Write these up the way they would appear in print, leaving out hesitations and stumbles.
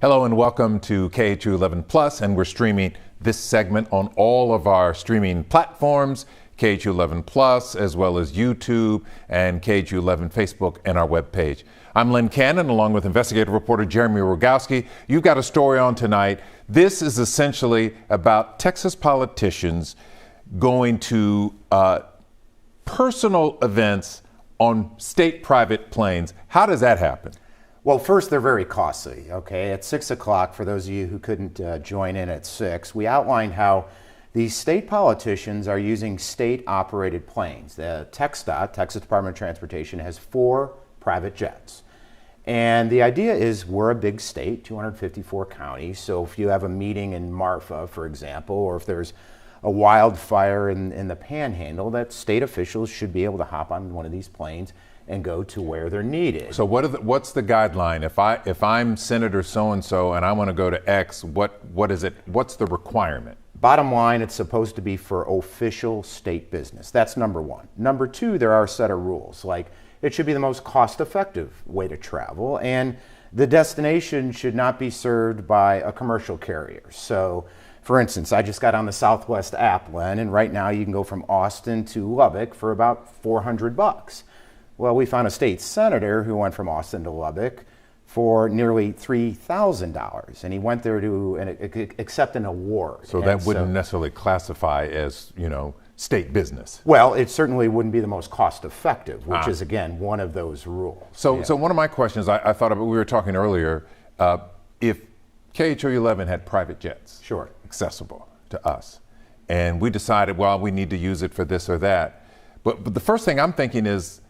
Hello and welcome to KHOU 11 Plus, and we're streaming this segment on all of our streaming platforms, KHOU 11 Plus, as well as YouTube and KHOU 11 Facebook and our webpage. I'm Len Cannon, along with investigative reporter Jeremy Rogalski. You've got a story on tonight. This is essentially about Texas politicians going to personal events on state private planes. How does that happen? Well, first, they're very costly, okay? At 6 o'clock, for those of you who couldn't join in at 6, we outlined how these state politicians are using state-operated planes. The TxDOT, Texas Department of Transportation, has 4 private jets. And the idea is we're a big state, 254 counties, so if you have a meeting in Marfa, for example, or if there's a wildfire in the Panhandle, that state officials should be able to hop on one of these planes and go to where they're needed. So what's the guideline? If I'm Senator so-and-so and I want to go to X, what is it? What's the requirement? Bottom line, it's supposed to be for official state business. That's number one. Number two, there are a set of rules, like it should be the most cost-effective way to travel, and the destination should not be served by a commercial carrier. So, for instance, I just got on the Southwest app, Len, and right now you can go from Austin to Lubbock for about $400. Well, we found a state senator who went from Austin to Lubbock for nearly $3,000, and he went there to accept an award. So that wouldn't necessarily classify as, state business. Well, it certainly wouldn't be the most cost-effective, which is, again, one of those rules. So one of my questions, I thought about, we were talking earlier, if KHOU 11 had private jets, sure, accessible to us, and we decided, well, we need to use it for this or that, but the first thing I'm thinking is,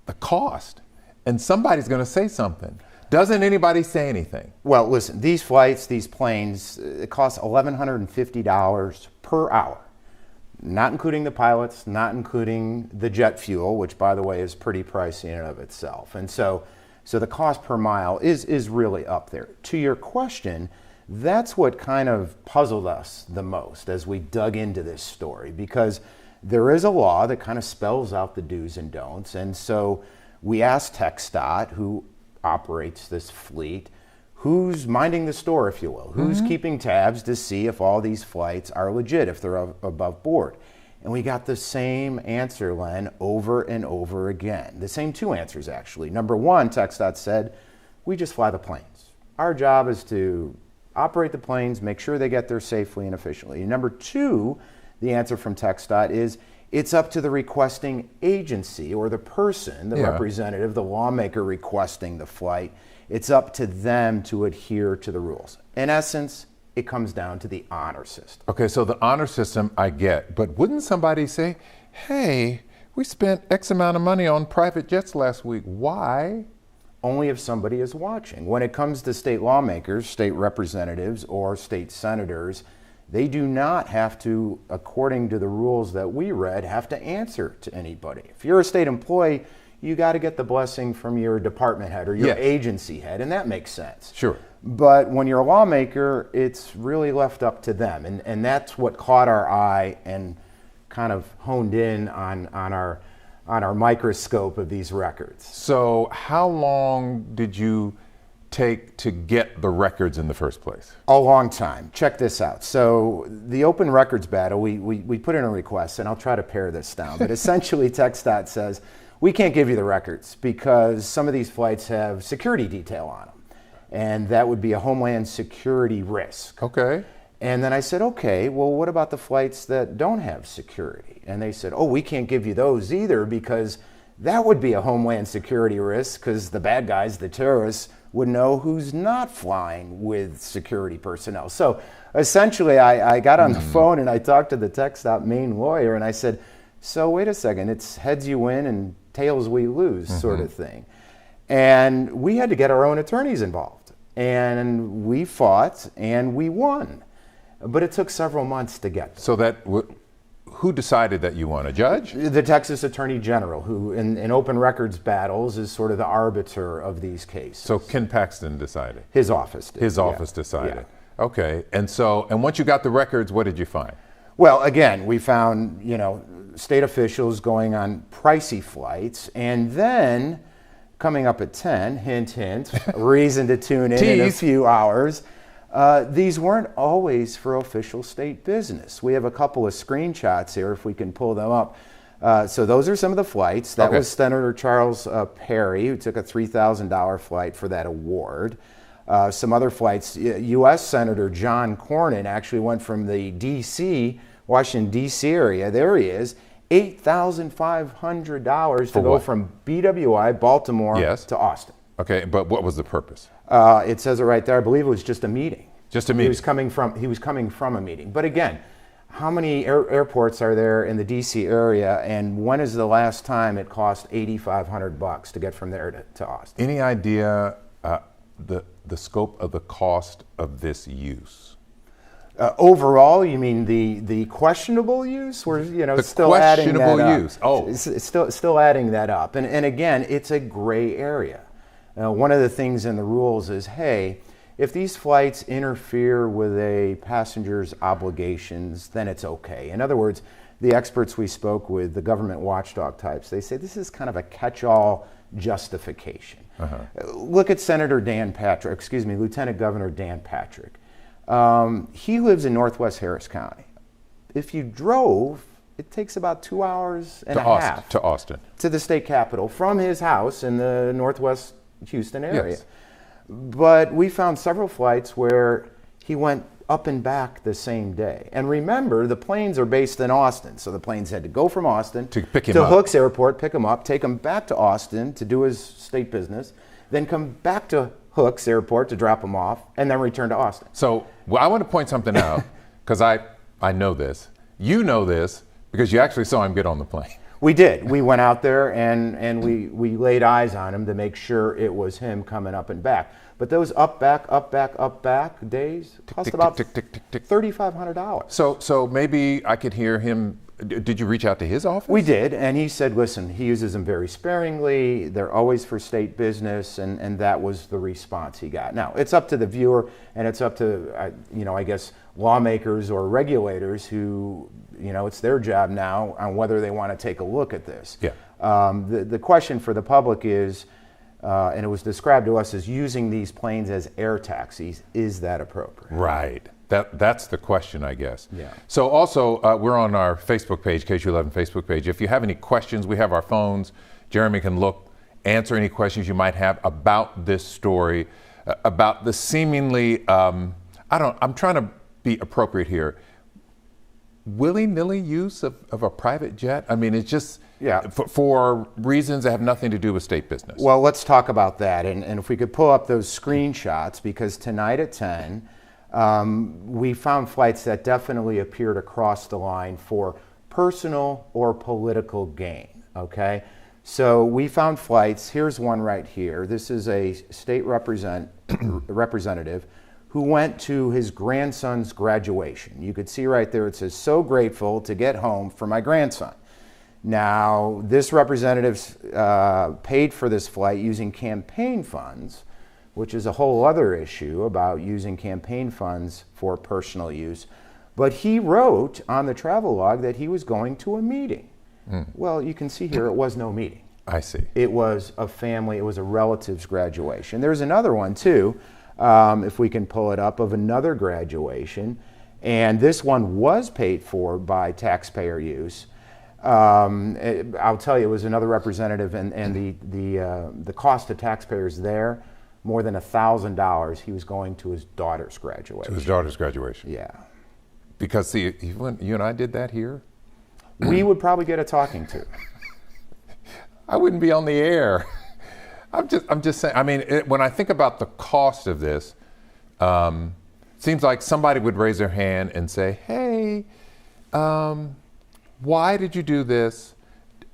the cost, and somebody's going to say something. Doesn't anybody say anything? Well, listen, these flights, these planes, it costs $1,150 per hour, not including the pilots, not including the jet fuel, which, by the way, is pretty pricey in and of itself. And so the cost per mile is really up there. To your question, that's what kind of puzzled us the most as we dug into this story, because there is a law that kind of spells out the do's and don'ts. And so we asked TxDOT, who operates this fleet, who's minding the store, if you will, who's keeping tabs to see if all these flights are legit, if they're above board. And we got the same answer, Len, over and over again. The same 2 answers, actually. Number one, TxDOT said, we just fly the planes. Our job is to operate the planes, make sure they get there safely and efficiently. And number 2, the answer from TxDOT is it's up to the requesting agency or the person, the representative, the lawmaker requesting the flight. It's up to them to adhere to the rules. In essence, it comes down to the honor system. Okay, so the honor system I get, but wouldn't somebody say, hey, we spent X amount of money on private jets last week. Why? Only if somebody is watching. When it comes to state lawmakers, state representatives, or state senators, they do not have to, according to the rules that we read, have to answer to anybody. If you're a state employee, you got to get the blessing from your department head or your agency head, and that makes sense. Sure. But when you're a lawmaker, it's really left up to them, and that's what caught our eye and kind of honed in on our microscope of these records. So how long did you take to get the records in the first place? A long time. Check this out. So the open records battle, we put in a request, and I'll try to pare this down, but essentially TxDOT says, we can't give you the records because some of these flights have security detail on them, and that would be a homeland security risk. Okay. And then I said, okay, well, what about the flights that don't have security? And they said, oh, we can't give you those either because that would be a homeland security risk because the bad guys, the terrorists, would know who's not flying with security personnel. So essentially, I got on the phone and I talked to the TxDOT main lawyer and I said, so wait a second, it's heads you win and tails we lose sort of thing. And we had to get our own attorneys involved. And we fought and we won. But it took several months to get there. So who decided that you won? A judge? The Texas Attorney General, who in open records battles is sort of the arbiter of these cases. So Ken Paxton decided? His office did. His office decided. Yeah. Okay. And once you got the records, what did you find? Well, again, we found, state officials going on pricey flights, and then Coming up at 10, hint, hint, reason to tune in a few hours. These weren't always for official state business. We have a couple of screenshots here, if we can pull them up. So those are some of the flights. That was Senator Charles Perry, who took a $3,000 flight for that award. Some other flights, U.S. Senator John Cornyn actually went from the Washington, D.C. area, there he is, $8,500 to go from BWI, Baltimore, to Austin. Okay, but what was the purpose? It says it right there. I believe it was just a meeting. Just a meeting. He was coming from a meeting. But again, how many airports are there in the D.C. area, and when is the last time it cost $8,500 to get from there to Austin? Any idea the scope of the cost of this use? Overall, you mean the questionable use? We're still adding that up. Questionable use. Oh, it's still adding that up. And again, it's a gray area. One of the things in the rules is, hey, if these flights interfere with a passenger's obligations, then it's okay. In other words, the experts we spoke with, the government watchdog types, they say this is kind of a catch-all justification. Look at Lieutenant Governor Dan Patrick. He lives in Northwest Harris County. If you drove, it takes about 2 hours and a half to Austin, to the state capitol from his house in the Northwest Houston area. Yes. But we found several flights where he went up and back the same day. And remember, the planes are based in Austin, so the planes had to go from Austin to pick him up. Hooks Airport, pick him up, take him back to Austin to do his state business, then come back to Hooks Airport to drop him off, and then return to Austin. So I want to point something out, because I know this. You know this because you actually saw him get on the plane. We did. We went out there and we laid eyes on him to make sure it was him coming up and back. But those up, back days cost about $3,500. So maybe I could hear him. Did you reach out to his office? We did, and he said, listen, he uses them very sparingly. They're always for state business, and that was the response he got. Now, it's up to the viewer, and it's up to, I guess, lawmakers or regulators who, it's their job now on whether they want to take a look at this. Yeah. The question for the public is, and it was described to us as using these planes as air taxis, is that appropriate? Right. That's the question, I guess. Yeah. So also, we're on our Facebook page, KHOU 11 Facebook page. If you have any questions, we have our phones. Jeremy can answer any questions you might have about this story, about the seemingly, I'm trying to be appropriate here, willy-nilly use of a private jet? I mean, it's just for reasons that have nothing to do with state business. Well, let's talk about that. And if we could pull up those screenshots, because tonight at 10, we found flights that definitely appear to cross the line for personal or political gain, okay? So we found flights. Here's one right here. This is a state representative who went to his grandson's graduation. You could see right there, it says, so grateful to get home for my grandson. Now, this representative paid for this flight using campaign funds, which is a whole other issue about using campaign funds for personal use. But he wrote on the travel log that he was going to a meeting. Well, you can see here it was no meeting. I see. It was a family, it was a relative's graduation. There's another one too, if we can pull it up, of another graduation. And this one was paid for by taxpayer use. I'll tell you, it was another representative, and the cost to taxpayers there, more than $1,000. He was going to his daughter's graduation. To his daughter's graduation. Yeah. Because see, when you and I did that here, we would probably get a talking to. I wouldn't be on the air. I'm just saying. I mean, when I think about the cost of this, seems like somebody would raise their hand and say, "Hey, why did you do this?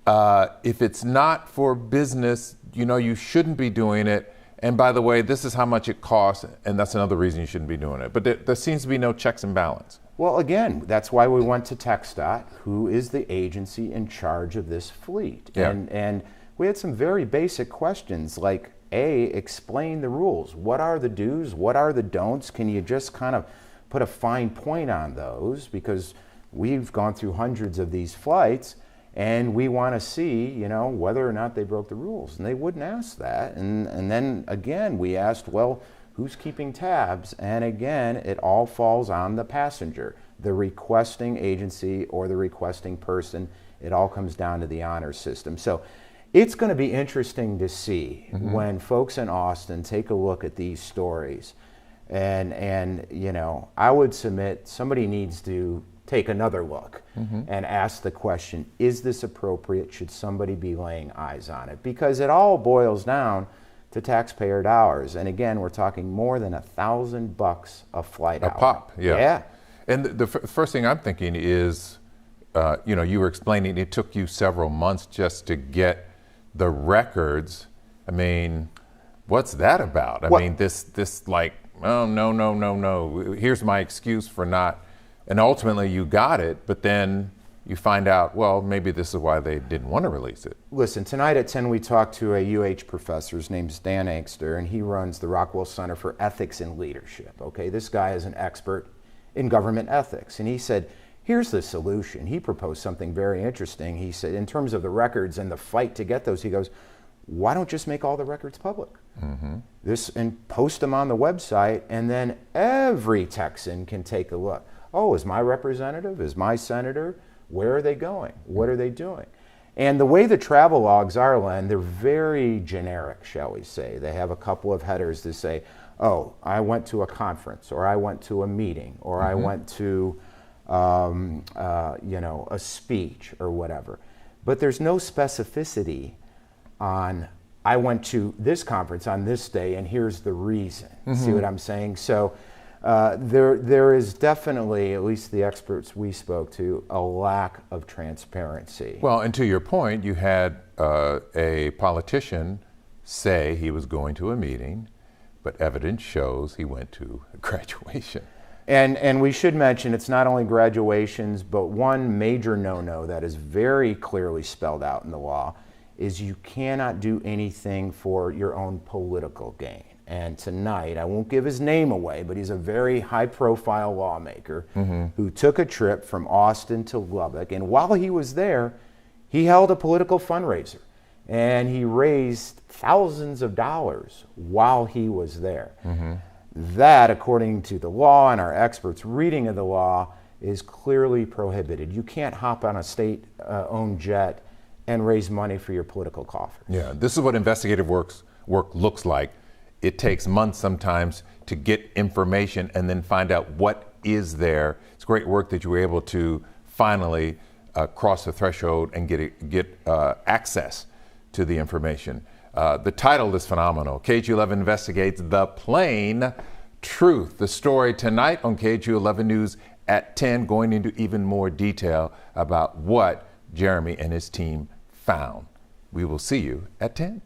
If it's not for business, you shouldn't be doing it. And by the way, this is how much it costs, and that's another reason you shouldn't be doing it." But there seems to be no checks and balance. Well, again, that's why we went to TxDOT, who is the agency in charge of this fleet. Yeah. And we had some very basic questions like, A, explain the rules. What are the do's? What are the don'ts? Can you just kind of put a fine point on those? Because we've gone through hundreds of these flights, and we want to see, you know, whether or not they broke the rules. And they wouldn't ask that. And then again, we asked, well, who's keeping tabs? And again, it all falls on the passenger, the requesting agency or the requesting person. It all comes down to the honor system. So it's going to be interesting to see when folks in Austin take a look at these stories. And you know, I would submit somebody needs to take another look and ask the question, is this appropriate? Should somebody be laying eyes on it? Because it all boils down to taxpayer dollars. And again, we're talking more than $1,000 a flight hour. A pop, yeah. Yeah. And the first thing I'm thinking is, you know, you were explaining it took you several months just to get the records. I mean, what's that about? I mean, this like, oh, no. Here's my excuse for not. And ultimately you got it, but then you find out, well, maybe this is why they didn't want to release it. Listen, tonight at 10 we talked to a UH professor. His name's Dan Angster, and he runs the Rockwell Center for Ethics and Leadership. Okay, this guy is an expert in government ethics, and he said, here's the solution. He proposed something very interesting. He said, in terms of the records and the fight to get those, he goes, why don't just make all the records public? And post them on the website, and then every Texan can take a look. Oh, is my representative, is my senator, where are they going? What are they doing? And the way the travel logs are, Len, they're very generic, shall we say. They have a couple of headers that say, oh, I went to a conference, or I went to a meeting, or I went to you know, a speech or whatever. But there's no specificity on, I went to this conference on this day and here's the reason. See what I'm saying? So there is definitely, at least the experts we spoke to, a lack of transparency. Well, and to your point, you had a politician say he was going to a meeting, but evidence shows he went to a graduation. And we should mention, it's not only graduations, but one major no-no that is very clearly spelled out in the law is you cannot do anything for your own political gain. And tonight, I won't give his name away, but he's a very high-profile lawmaker who took a trip from Austin to Lubbock. And while he was there, he held a political fundraiser. And he raised thousands of dollars while he was there. That, according to the law and our experts' reading of the law, is clearly prohibited. You can't hop on a state-owned jet and raise money for your political coffers. Yeah, this is what investigative work looks like. It takes months sometimes to get information and then find out what is there. It's great work that you were able to finally cross the threshold and get access to the information. The title is phenomenal. KHOU 11 investigates the plain truth. The story tonight on KHOU 11 News at 10, going into even more detail about what Jeremy and his team found. We will see you at 10.